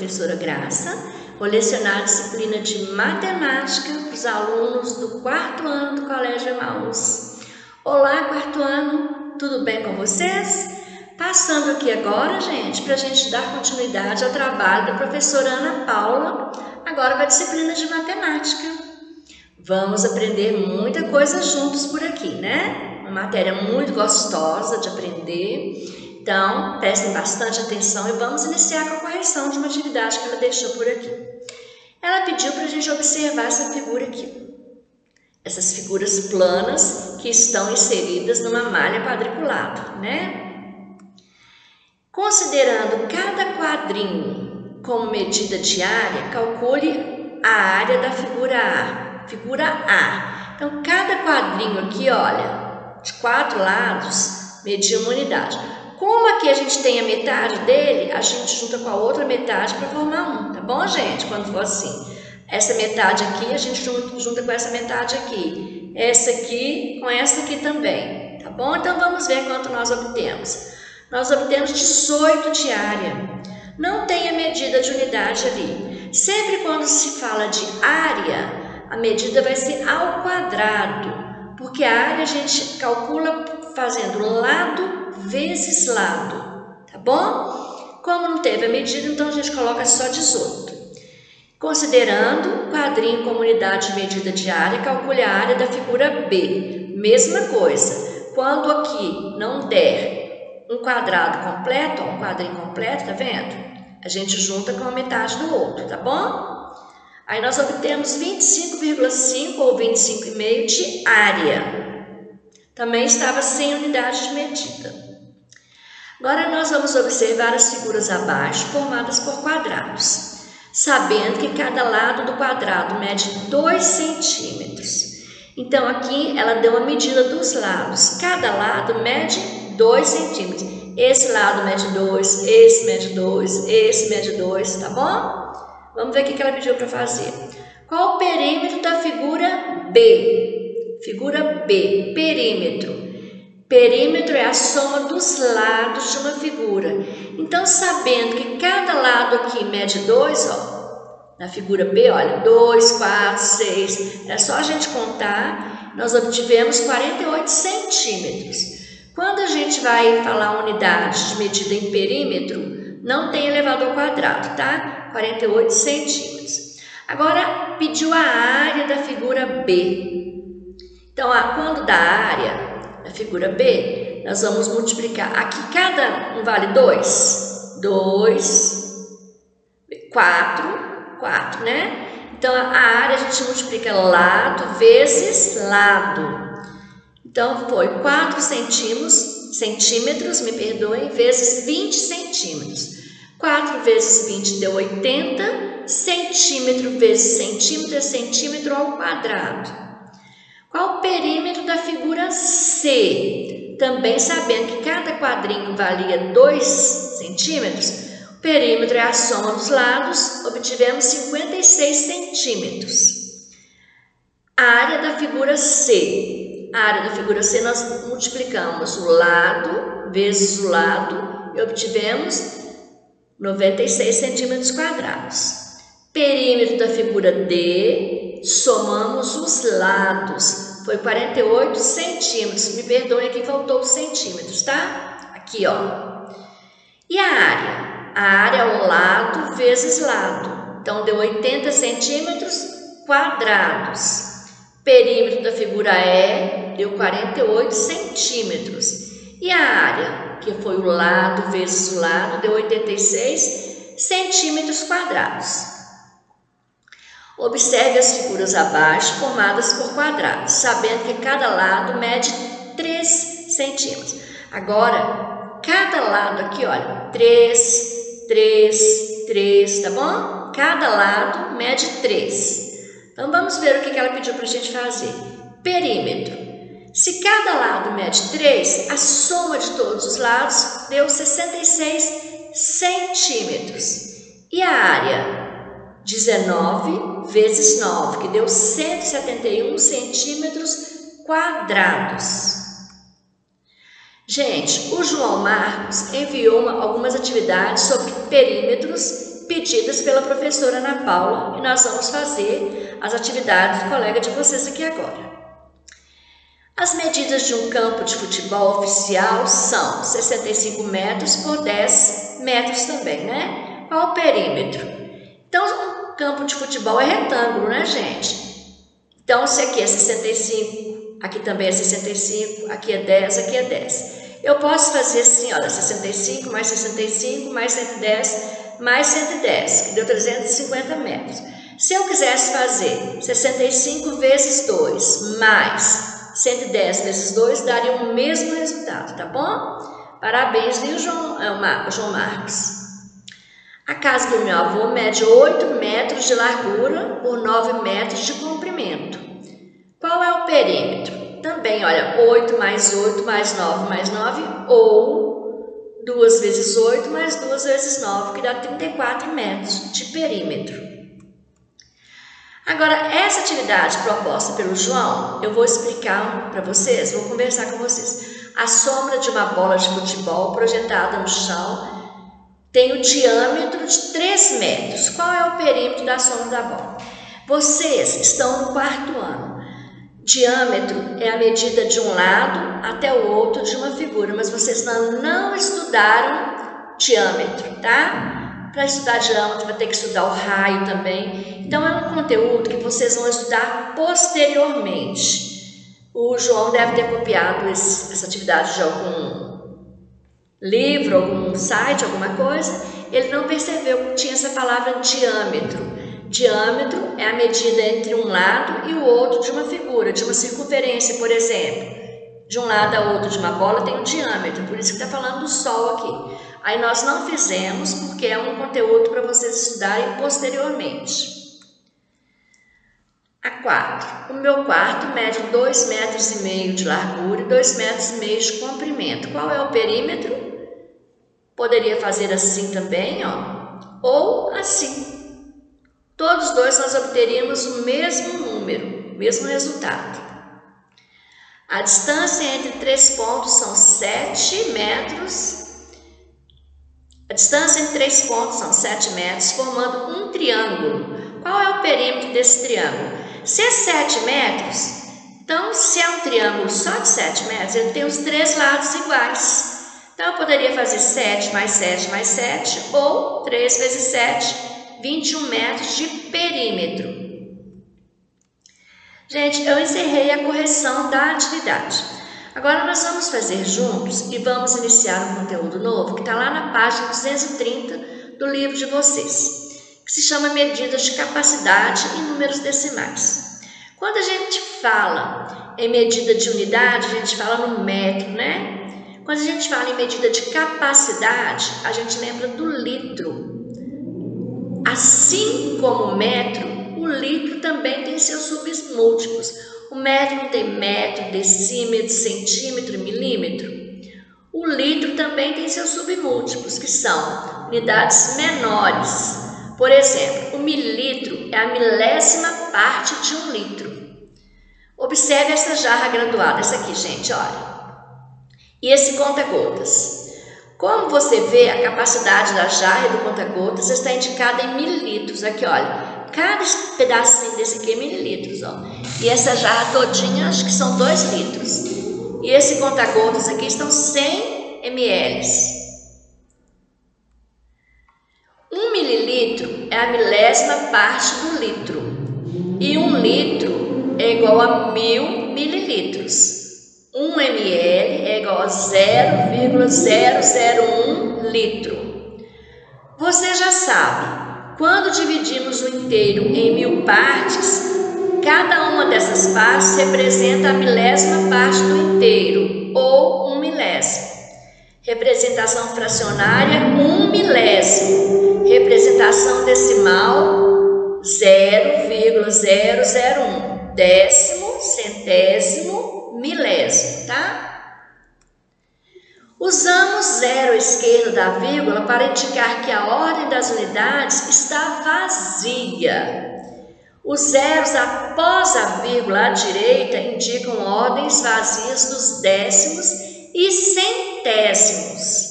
professora Graça. Vou lecionar a disciplina de matemática para os alunos do 4º ano do Colégio Emaús. Olá, 4º ano, tudo bem com vocês? Passando aqui agora, gente, para a gente dar continuidade ao trabalho da professora Ana Paula, agora com a disciplina de matemática. Vamos aprender muita coisa juntos por aqui, né? Uma matéria muito gostosa de aprender. Então, prestem bastante atenção e vamos iniciar com a correção de uma atividade que ela deixou por aqui. Ela pediu para a gente observar essa figura aqui. Essas figuras planas que estão inseridas numa malha quadriculada, né? Considerando cada quadrinho como medida de área, calcule a área da figura A. Figura A. Então, cada quadrinho aqui, olha, de 4 lados, media uma unidade. Como aqui a gente tem a metade dele, a gente junta com a outra metade para formar um, tá bom, gente? Quando for assim. Essa metade aqui, a gente junta com essa metade aqui. Essa aqui com essa aqui também, tá bom? Então, vamos ver quanto nós obtemos. Nós obtemos 18 de área. Não tem a medida de unidade ali. Sempre quando se fala de área, a medida vai ser ao quadrado, porque a área a gente calcula fazendo lado vezes lado, tá bom? Como não teve a medida, então a gente coloca só 18. Considerando o quadrinho como unidade de medida de área, calcule a área da figura B. Mesma coisa, quando aqui não der um quadrado completo, um quadrinho completo, tá vendo? A gente junta com a metade do outro, tá bom? Aí nós obtemos 25,5 ou 25,5 de área. Também estava sem unidade de medida. Agora nós vamos observar as figuras abaixo formadas por quadrados, sabendo que cada lado do quadrado mede 2 centímetros. Então aqui ela deu a medida dos lados. Cada lado mede 2 centímetros. Esse lado mede 2, esse mede 2, esse mede 2, tá bom? Vamos ver o que ela pediu para fazer. Qual o perímetro da figura B? Figura B, perímetro. Perímetro é a soma dos lados de uma figura. Então, sabendo que cada lado aqui mede 2, ó, na figura B, olha, 2, 4, 6, é só a gente contar, nós obtivemos 48 centímetros. Quando a gente vai falar unidade de medida em perímetro, não tem elevado ao quadrado, tá? 48 centímetros. Agora, pediu a área da figura B. Então, quando dá a área da figura B, nós vamos multiplicar. Aqui cada um vale 2. 2, 4, né? Então, a área a gente multiplica lado vezes lado. Então, foi 4 centímetros, me perdoem, vezes 20 centímetros. 4 vezes 20 deu 80, centímetro vezes centímetro é centímetro ao quadrado. Qual o perímetro da figura C? Também sabendo que cada quadrinho valia 2 centímetros, o perímetro é a soma dos lados, obtivemos 56 centímetros. A área da figura C. A área da figura C nós multiplicamos o lado vezes o lado e obtivemos 96 centímetros quadrados. Perímetro da figura D, somamos os lados, foi 48 centímetros. Me perdoem que faltou os centímetros, tá? Aqui, ó. E a área? A área é o lado vezes lado. Então, deu 80 centímetros quadrados. Perímetro da figura E deu 48 centímetros. E a área, que foi o lado vezes o lado, deu 86 centímetros quadrados. Observe as figuras abaixo formadas por quadrados, sabendo que cada lado mede 3 centímetros. Agora, cada lado aqui, olha, 3, 3, 3, tá bom? Cada lado mede 3. Então, vamos ver o que ela pediu para a gente fazer. Perímetro. Se cada lado mede 3, a soma de todos os lados deu 66 centímetros. E a área? 19 vezes 9, que deu 171 centímetros quadrados. Gente, o João Marcos enviou algumas atividades sobre perímetros pedidas pela professora Ana Paula, e nós vamos fazer as atividades do colega de vocês aqui agora. As medidas de um campo de futebol oficial são 65 metros por 10 metros também, né? Qual o perímetro? Então, um campo de futebol é retângulo, né, gente? Então, se aqui é 65, aqui também é 65, aqui é 10, aqui é 10. Eu posso fazer assim, olha, 65 mais 65 mais 110 mais 110, que deu 350 metros. Se eu quisesse fazer 65 vezes 2 mais 110 vezes 2, daria o mesmo resultado, tá bom? Parabéns, viu, João Marcos? A casa do meu avô mede 8 metros de largura por 9 metros de comprimento. Qual é o perímetro? Também, olha, 8 mais 8 mais 9 mais 9, ou 2 vezes 8 mais 2 vezes 9, que dá 34 metros de perímetro. Agora, essa atividade proposta pelo João, eu vou explicar para vocês, vou conversar com vocês. A sombra de uma bola de futebol projetada no chão tem o diâmetro de 3 metros. Qual é o perímetro da sombra da bola? Vocês estão no 4º ano. Diâmetro é a medida de um lado até o outro de uma figura, mas vocês não estudaram diâmetro, tá? Para estudar diâmetro, vai ter que estudar o raio também. Então, é um conteúdo que vocês vão estudar posteriormente. O João deve ter copiado essa atividade de algum livro, algum site, alguma coisa. Ele não percebeu que tinha essa palavra diâmetro. Diâmetro é a medida entre um lado e o outro de uma figura, de uma circunferência, por exemplo. De um lado a outro de uma bola tem um diâmetro, por isso que está falando do Sol aqui. Aí nós não fizemos, porque é um conteúdo para vocês estudarem posteriormente. A 4. O meu quarto mede 2,5 metros de largura e 2,5 metros de comprimento. Qual é o perímetro? Poderia fazer assim também, ó, ou assim. Todos dois nós obteríamos o mesmo número, o mesmo resultado. A distância entre 3 pontos são 7 metros. A distância entre 3 pontos são 7 metros, formando um triângulo. Qual é o perímetro desse triângulo? Se é 7 metros, então se é um triângulo só de 7 metros, ele tem os 3 lados iguais. Então eu poderia fazer 7 mais 7 mais 7, ou 3 vezes 7, 21 metros de perímetro. Gente, eu encerrei a correção da atividade. Agora nós vamos fazer juntos e vamos iniciar um conteúdo novo que está lá na página 230 do livro de vocês, que se chama Medidas de Capacidade em Números Decimais. Quando a gente fala em medida de unidade, a gente fala no metro, né? Quando a gente fala em medida de capacidade, a gente lembra do litro. Assim como o metro, o litro também tem seus submúltiplos. O metro não tem metro, decímetro, centímetro e milímetro. O litro também tem seus submúltiplos, que são unidades menores. Por exemplo, o mililitro é a milésima parte de um litro. Observe essa jarra graduada, essa aqui, gente, olha. E esse conta-gotas. Como você vê, a capacidade da jarra e do conta-gotas está indicada em mililitros. Aqui, olha, cada pedacinho desse aqui é mililitros, ó. E essa jarra todinha, acho que são 2 litros. E esse conta-gotas aqui estão 100 ml. 1 mililitro é a milésima parte do litro. E 1 litro é igual a 1000 mililitros. 1 ml é igual a 0,001 litro. Você já sabe, quando dividimos o inteiro em 1000 partes, cada uma dessas partes representa a milésima parte do inteiro, ou 1 milésimo. Representação fracionária, 1 milésimo. Representação decimal, 0,001. Décimo, centésimo, milésimo, tá? Usamos zero esquerdo da vírgula para indicar que a ordem das unidades está vazia. Os zeros após a vírgula à direita indicam ordens vazias dos décimos e centésimos.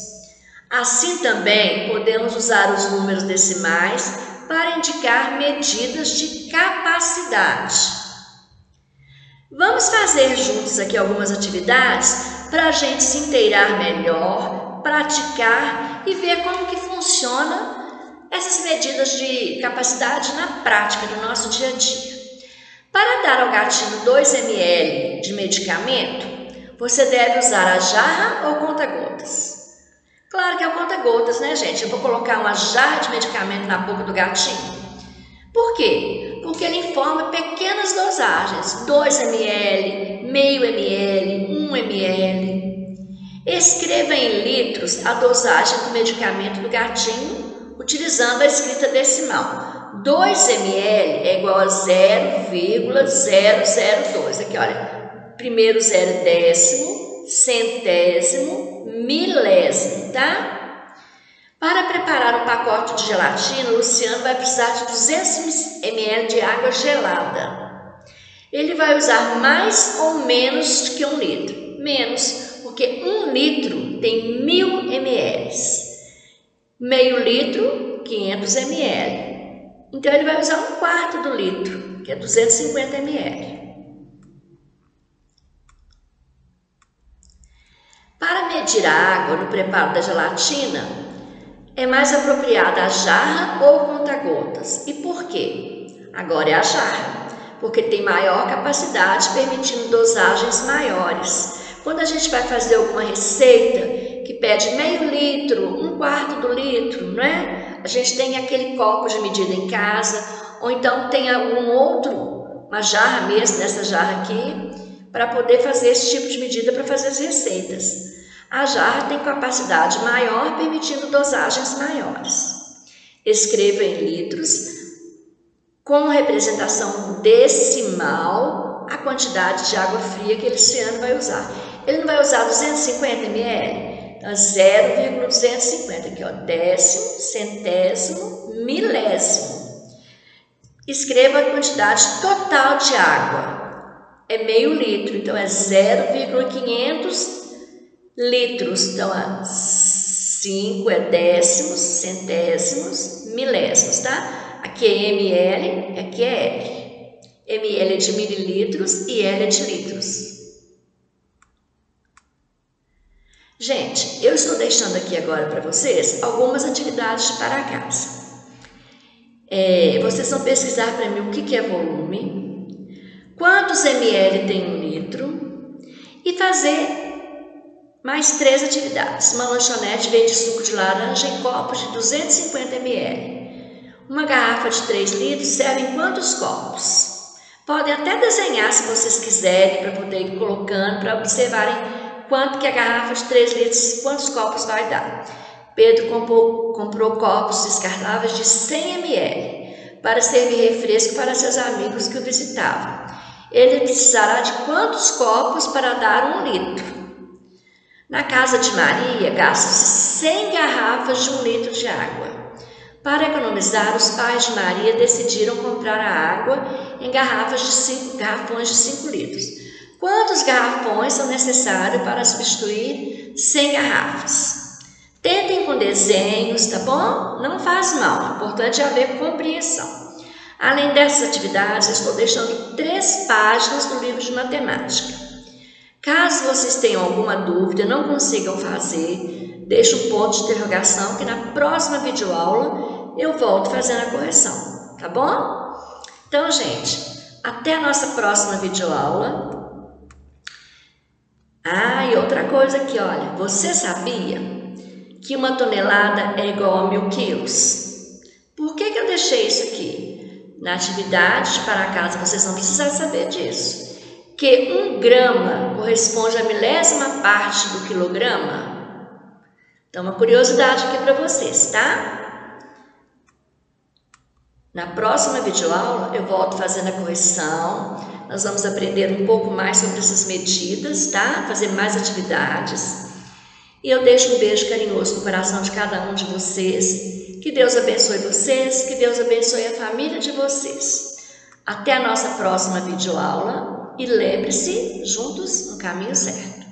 Assim também podemos usar os números decimais para indicar medidas de capacidade. Vamos fazer juntos aqui algumas atividades para a gente se inteirar melhor, praticar e ver como que funciona essas medidas de capacidade na prática do nosso dia a dia. Para dar ao gatinho 2 ml de medicamento, você deve usar a jarra ou conta-gotas? Claro que é o conta-gotas, né, gente? Eu vou colocar uma jarra de medicamento na boca do gatinho. Por quê? Porque ele informa pequenas dosagens, 2 ml, meio ml, 1 ml. Escreva em litros a dosagem do medicamento do gatinho, utilizando a escrita decimal. 2 ml é igual a 0,002. Aqui, olha, primeiro 0 décimo, centésimo, milésimo, tá? Para preparar um pacote de gelatina, o Luciano vai precisar de 200 ml de água gelada. Ele vai usar mais ou menos que 1 litro? Menos, porque 1 litro tem 1000 ml. Meio litro, 500 ml. Então, ele vai usar 1/4 do litro, que é 250 ml. Para medir a água no preparo da gelatina, é mais apropriada a jarra ou conta-gotas. E por quê? Agora é a jarra, porque tem maior capacidade, permitindo dosagens maiores. Quando a gente vai fazer alguma receita que pede meio litro, 1/4 do litro, não é? A gente tem aquele copo de medida em casa, ou então tem algum outro, uma jarra mesmo, nessa jarra aqui, para poder fazer esse tipo de medida para fazer as receitas. A jarra tem capacidade maior, permitindo dosagens maiores. Escreva em litros, com representação decimal, a quantidade de água fria que esse ano vai usar. Ele não vai usar 250 ml? Então, 0,250, aqui, ó, décimo, centésimo, milésimo. Escreva a quantidade total de água. É meio litro, então é 0,500 litros. Então, 5 é décimos, centésimos, milésimos, tá? Aqui é ml, aqui é L. ml é de mililitros e L é de litros. Gente, eu estou deixando aqui agora para vocês algumas atividades para casa. Vocês vão pesquisar para mim o que é volume, quantos ml tem 1 litro e fazer mais 3 atividades. Uma lanchonete vende suco de laranja em copos de 250 ml. Uma garrafa de 3 litros serve em quantos copos? Podem até desenhar se vocês quiserem para poder ir colocando, para observarem quanto que a garrafa de 3 litros, quantos copos vai dar. Pedro comprou copos descartáveis de 100 ml para servir refresco para seus amigos que o visitavam. Ele precisará de quantos copos para dar 1 litro? Na casa de Maria, gasta-se 100 garrafas de 1 litro de água. Para economizar, os pais de Maria decidiram comprar a água em garrafões de 5 litros. Quantos garrafões são necessários para substituir 100 garrafas? Tentem com desenhos, tá bom? Não faz mal, o importante é haver compreensão. Além dessas atividades, estou deixando 3 páginas do livro de matemática. Caso vocês tenham alguma dúvida, não consigam fazer, deixe um ponto de interrogação que na próxima videoaula eu volto fazendo a correção, tá bom? Então, gente, até a nossa próxima videoaula. E outra coisa aqui, olha, você sabia que 1 tonelada é igual a 1000 quilos? Por que eu deixei isso aqui? Na atividade para casa vocês não precisam saber disso. Que 1 grama corresponde à milésima parte do quilograma. Então, uma curiosidade aqui para vocês, tá? Na próxima videoaula eu volto fazendo a correção. Nós vamos aprender um pouco mais sobre essas medidas, tá? Fazer mais atividades. E eu deixo um beijo carinhoso no coração de cada um de vocês. Que Deus abençoe vocês, que Deus abençoe a família de vocês. Até a nossa próxima videoaula e lembre-se, juntos no caminho certo.